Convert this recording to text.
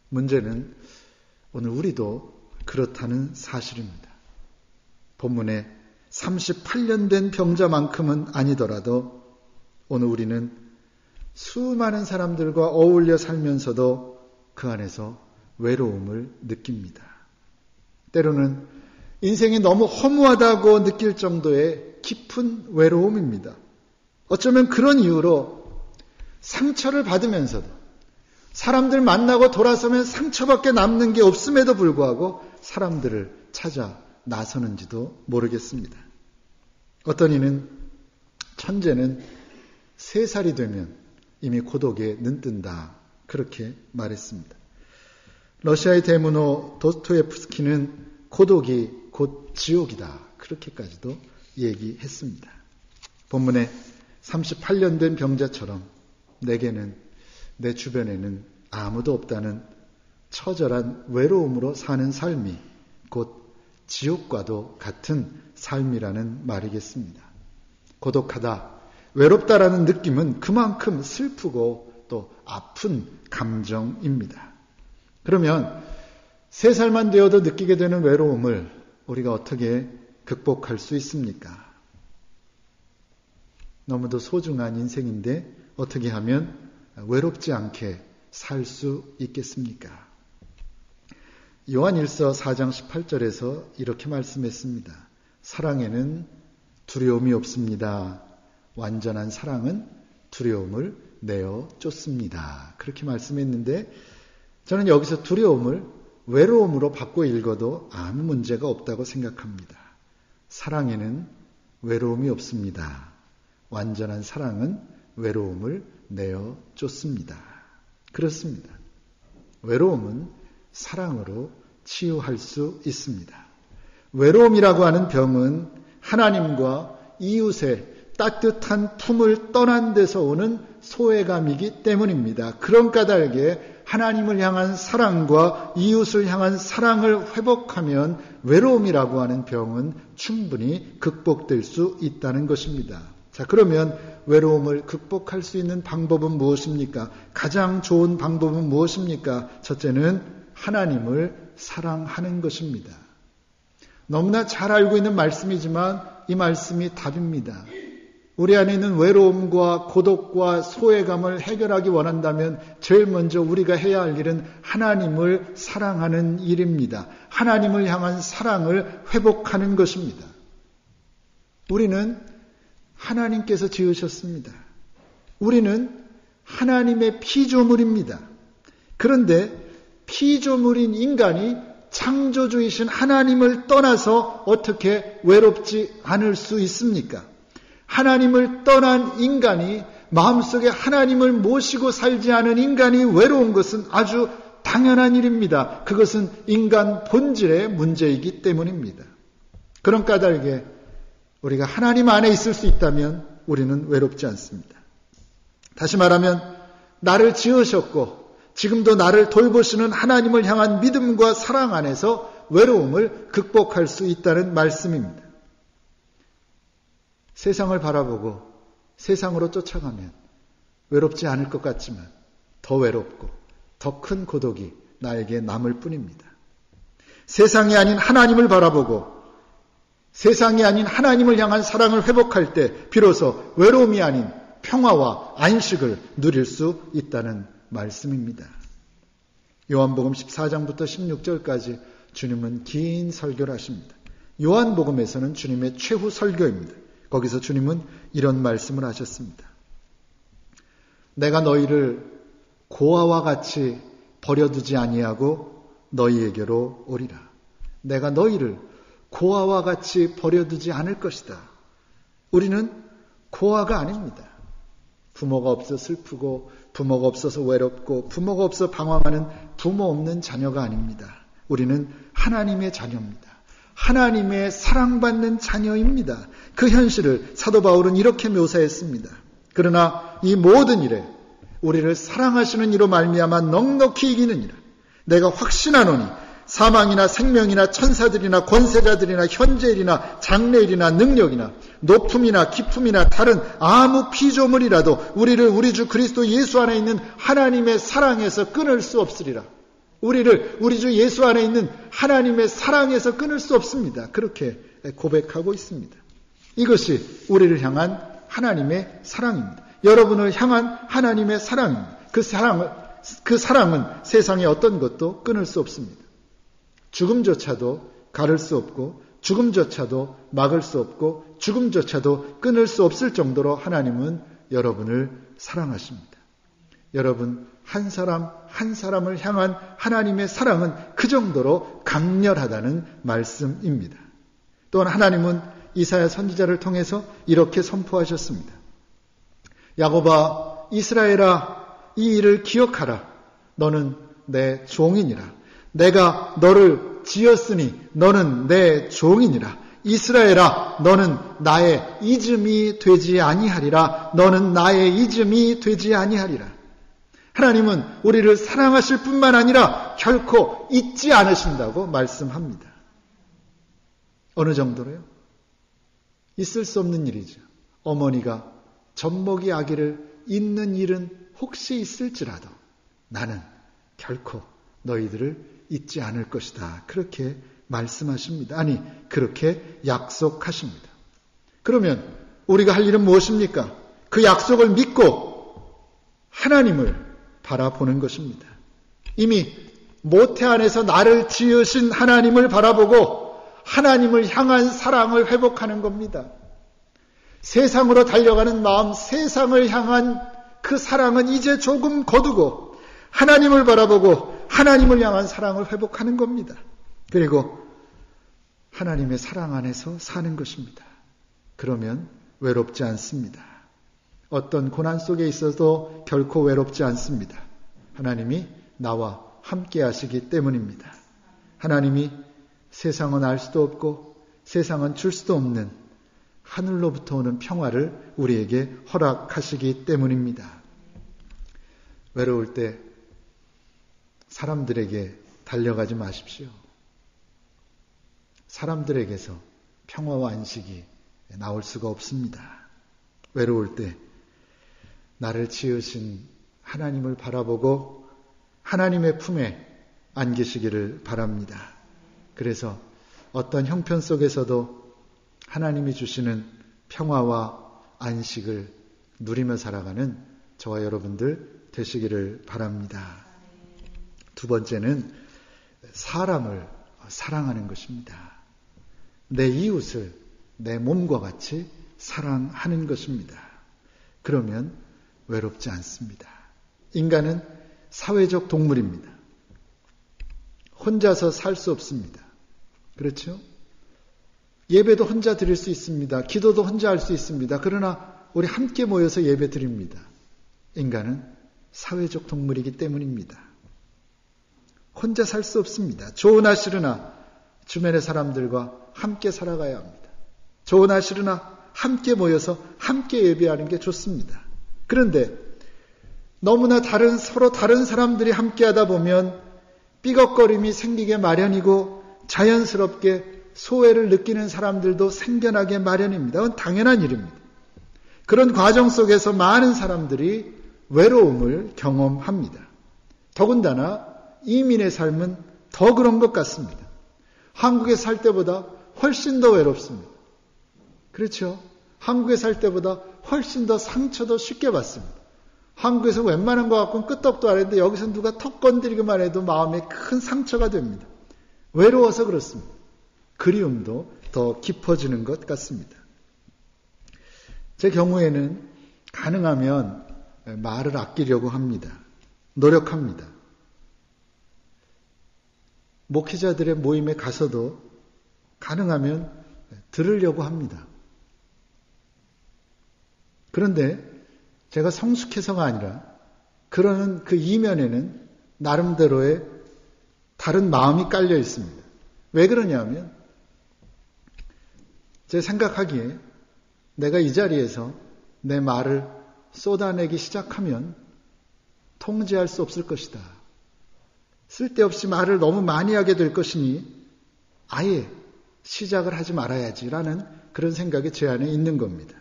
문제는 오늘 우리도 그렇다는 사실입니다. 본문에 38년 된 병자만큼은 아니더라도 오늘 우리는 수많은 사람들과 어울려 살면서도 그 안에서 외로움을 느낍니다. 때로는 인생이 너무 허무하다고 느낄 정도의 깊은 외로움입니다. 어쩌면 그런 이유로 상처를 받으면서도 사람들 만나고 돌아서면 상처밖에 남는 게 없음에도 불구하고 사람들을 찾아 나서는지도 모르겠습니다. 어떤 이는 천재는 3살이 되면 이미 고독에 눈뜬다, 그렇게 말했습니다. 러시아의 대문호 도스토옙스키는 고독이 곧 지옥이다, 그렇게까지도 얘기했습니다. 본문에 38년 된 병자처럼 내게는, 내 주변에는 아무도 없다는 처절한 외로움으로 사는 삶이 곧 지옥과도 같은 삶이라는 말이겠습니다. 고독하다, 외롭다라는 느낌은 그만큼 슬프고 또 아픈 감정입니다. 그러면 3살만 되어도 느끼게 되는 외로움을 우리가 어떻게 극복할 수 있습니까? 너무도 소중한 인생인데 어떻게 하면 외롭지 않게 살 수 있겠습니까? 요한일서 4장 18절에서 이렇게 말씀했습니다. 사랑에는 두려움이 없습니다. 완전한 사랑은 두려움을 내어 쫓습니다. 그렇게 말씀했는데 저는 여기서 두려움을 외로움으로 바꿔 읽어도 아무 문제가 없다고 생각합니다. 사랑에는 외로움이 없습니다. 완전한 사랑은 외로움을 내어 쫓습니다. 그렇습니다. 외로움은 사랑으로 치유할 수 있습니다. 외로움이라고 하는 병은 하나님과 이웃의 따뜻한 품을 떠난 데서 오는 소외감이기 때문입니다. 그런 까닭에 하나님을 향한 사랑과 이웃을 향한 사랑을 회복하면 외로움이라고 하는 병은 충분히 극복될 수 있다는 것입니다. 자, 그러면 외로움을 극복할 수 있는 방법은 무엇입니까? 가장 좋은 방법은 무엇입니까? 첫째는 하나님을 사랑하는 것입니다. 너무나 잘 알고 있는 말씀이지만 이 말씀이 답입니다. 우리 안에 있는 외로움과 고독과 소외감을 해결하기 원한다면 제일 먼저 우리가 해야 할 일은 하나님을 사랑하는 일입니다. 하나님을 향한 사랑을 회복하는 것입니다. 우리는 하나님께서 지으셨습니다. 우리는 하나님의 피조물입니다. 그런데 피조물인 인간이 창조주이신 하나님을 떠나서 어떻게 외롭지 않을 수 있습니까? 하나님을 떠난 인간이, 마음속에 하나님을 모시고 살지 않은 인간이 외로운 것은 아주 당연한 일입니다. 그것은 인간 본질의 문제이기 때문입니다. 그런 까닭에 우리가 하나님 안에 있을 수 있다면 우리는 외롭지 않습니다. 다시 말하면 나를 지으셨고 지금도 나를 돌보시는 하나님을 향한 믿음과 사랑 안에서 외로움을 극복할 수 있다는 말씀입니다. 세상을 바라보고 세상으로 쫓아가면 외롭지 않을 것 같지만 더 외롭고 더 큰 고독이 나에게 남을 뿐입니다. 세상이 아닌 하나님을 바라보고 세상이 아닌 하나님을 향한 사랑을 회복할 때 비로소 외로움이 아닌 평화와 안식을 누릴 수 있다는 말씀입니다. 요한복음 14장부터 16절까지 주님은 긴 설교를 하십니다. 요한복음에서는 주님의 최후 설교입니다. 거기서 주님은 이런 말씀을 하셨습니다. 내가 너희를 고아와 같이 버려두지 아니하고 너희에게로 오리라. 내가 너희를 고아와 같이 버려두지 않을 것이다. 우리는 고아가 아닙니다. 부모가 없어 슬프고 부모가 없어서 외롭고 부모가 없어 방황하는 부모 없는 자녀가 아닙니다. 우리는 하나님의 자녀입니다. 하나님의 사랑받는 자녀입니다. 그 현실을 사도 바울은 이렇게 묘사했습니다. 그러나 이 모든 일에 우리를 사랑하시는 이로 말미암아 넉넉히 이기느니라. 내가 확신하노니 사망이나 생명이나 천사들이나 권세자들이나 현재일이나 장래일이나 능력이나 높음이나 깊음이나 다른 아무 피조물이라도 우리를 우리 주 그리스도 예수 안에 있는 하나님의 사랑에서 끊을 수 없으리라. 우리 주 예수 안에 있는 하나님의 사랑에서 끊을 수 없습니다. 그렇게 고백하고 있습니다. 이것이 우리를 향한 하나님의 사랑입니다. 여러분을 향한 하나님의 사랑입니다. 그 사랑은 세상의 어떤 것도 끊을 수 없습니다. 죽음조차도 가를 수 없고, 죽음조차도 막을 수 없고, 죽음조차도 끊을 수 없을 정도로 하나님은 여러분을 사랑하십니다. 여러분 한 사람 한 사람을 향한 하나님의 사랑은 그 정도로 강렬하다는 말씀입니다. 또한 하나님은 이사야 선지자를 통해서 이렇게 선포하셨습니다. 야곱아, 이스라엘아, 이 일을 기억하라. 너는 내 종이니라. 내가 너를 지었으니 너는 내 종이니라. 이스라엘아, 너는 나의 이즘이 되지 아니하리라. 너는 나의 이즘이 되지 아니하리라. 하나님은 우리를 사랑하실 뿐만 아니라 결코 잊지 않으신다고 말씀합니다. 어느 정도로요? 있을 수 없는 일이죠. 어머니가 젖먹이 아기를 잊는 일은 혹시 있을지라도 나는 결코 너희들을 잊지 않을 것이다. 그렇게 말씀하십니다. 아니, 그렇게 약속하십니다. 그러면 우리가 할 일은 무엇입니까? 그 약속을 믿고 하나님을 바라보는 것입니다. 이미 모태 안에서 나를 지으신 하나님을 바라보고 하나님을 향한 사랑을 회복하는 겁니다. 세상으로 달려가는 마음, 세상을 향한 그 사랑은 이제 조금 거두고 하나님을 바라보고 하나님을 향한 사랑을 회복하는 겁니다. 그리고 하나님의 사랑 안에서 사는 것입니다. 그러면 외롭지 않습니다. 어떤 고난 속에 있어도 결코 외롭지 않습니다. 하나님이 나와 함께 하시기 때문입니다. 하나님이 세상은 알 수도 없고 세상은 줄 수도 없는 하늘로부터 오는 평화를 우리에게 허락하시기 때문입니다. 외로울 때 사람들에게 달려가지 마십시오. 사람들에게서 평화와 안식이 나올 수가 없습니다. 외로울 때 나를 지으신 하나님을 바라보고 하나님의 품에 안기시기를 바랍니다. 그래서 어떤 형편 속에서도 하나님이 주시는 평화와 안식을 누리며 살아가는 저와 여러분들 되시기를 바랍니다. 두 번째는 사람을 사랑하는 것입니다. 내 이웃을 내 몸과 같이 사랑하는 것입니다. 그러면 외롭지 않습니다. 인간은 사회적 동물입니다. 혼자서 살 수 없습니다. 그렇죠? 예배도 혼자 드릴 수 있습니다. 기도도 혼자 할 수 있습니다. 그러나 우리 함께 모여서 예배 드립니다. 인간은 사회적 동물이기 때문입니다. 혼자 살 수 없습니다. 좋으나 싫으나 주변의 사람들과 함께 살아가야 합니다. 좋으나 싫으나 함께 모여서 함께 예배하는 게 좋습니다. 그런데 너무나 서로 다른 사람들이 함께 하다 보면 삐걱거림이 생기게 마련이고 자연스럽게 소외를 느끼는 사람들도 생겨나게 마련입니다. 그건 당연한 일입니다. 그런 과정 속에서 많은 사람들이 외로움을 경험합니다. 더군다나 이민의 삶은 더 그런 것 같습니다. 한국에 살 때보다 훨씬 더 외롭습니다. 그렇죠? 한국에 살 때보다 훨씬 더 상처도 쉽게 받습니다. 한국에서 웬만한 것 갖고는 끄떡도 안 했는데 여기서 누가 턱 건드리기만 해도 마음에 큰 상처가 됩니다. 외로워서 그렇습니다. 그리움도 더 깊어지는 것 같습니다. 제 경우에는 가능하면 말을 아끼려고 합니다. 노력합니다. 목회자들의 모임에 가서도 가능하면 들으려고 합니다. 그런데 제가 성숙해서가 아니라 그러는 그 이면에는 나름대로의 다른 마음이 깔려 있습니다. 왜 그러냐면 제 생각하기에 내가 이 자리에서 내 말을 쏟아내기 시작하면 통제할 수 없을 것이다. 쓸데없이 말을 너무 많이 하게 될 것이니 아예 시작을 하지 말아야지라는 그런 생각이 제 안에 있는 겁니다.